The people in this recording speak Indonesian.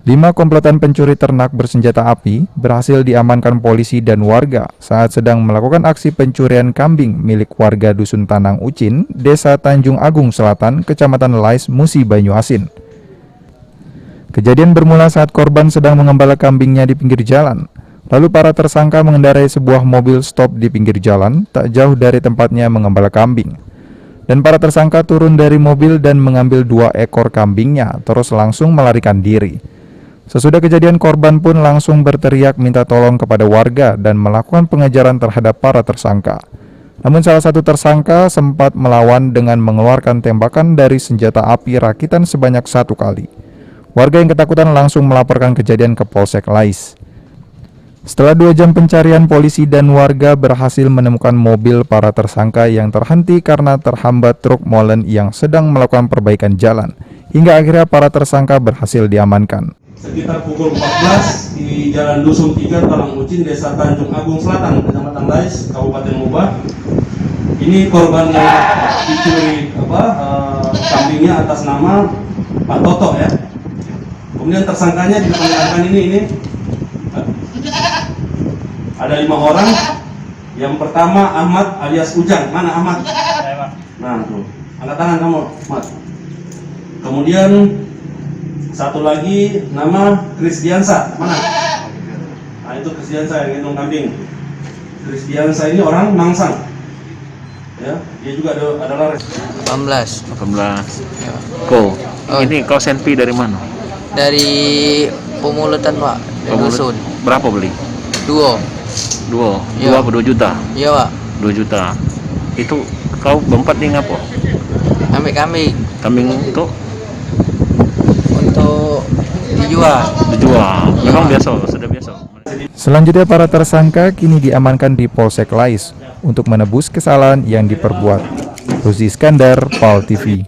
5 komplotan pencuri ternak bersenjata api berhasil diamankan polisi dan warga saat sedang melakukan aksi pencurian kambing milik warga Dusun Tanang Ucin, Desa Tanjung Agung Selatan, Kecamatan Lais, Musi, Banyuasin. Kejadian bermula saat korban sedang mengembala kambingnya di pinggir jalan. Lalu para tersangka mengendarai sebuah mobil stop di pinggir jalan tak jauh dari tempatnya mengembala kambing. Dan para tersangka turun dari mobil dan mengambil 2 ekor kambingnya terus langsung melarikan diri. Sesudah kejadian, korban pun langsung berteriak minta tolong kepada warga dan melakukan pengejaran terhadap para tersangka. Namun salah satu tersangka sempat melawan dengan mengeluarkan tembakan dari senjata api rakitan sebanyak 1 kali. Warga yang ketakutan langsung melaporkan kejadian ke Polsek Lais. Setelah 2 jam pencarian, polisi dan warga berhasil menemukan mobil para tersangka yang terhenti karena terhambat truk molen yang sedang melakukan perbaikan jalan. Hingga akhirnya para tersangka berhasil diamankan. Sekitar pukul 14 di Jalan Dusun 3, Tanang Ucin, Desa Tanjung Agung Selatan, Kecamatan Lais, Kabupaten Moba. Ini korban yang dicuri kambingnya atas nama Pak Toto ya. Kemudian tersangkanya diperlihatkan ini ada 5 orang. Yang pertama Ahmad alias Ujang. Mana Ahmad? Nah tuh, angkat tangan kamu, Ahmad. Kemudian satu lagi nama Kristiansa. Mana? Nah itu Kristiansa yang gendong kambing. Kristiansa ini orang Mangsang. Ya, dia juga adalah 18. Ya. Ini kau senpi dari mana? Dari Pemulutan, Pak. Dari Dusun. Berapa beli? 2. 2 Ya. apa 2 juta? Iya, Pak. 2 juta. Itu kau berempat nih ngapa? Ambil kambing Kambing itu untuk dijual. Memang sudah biasa. Selanjutnya para tersangka kini diamankan di Polsek Lais untuk menebus kesalahan yang diperbuat. Ruzi Iskandar, PAL TV.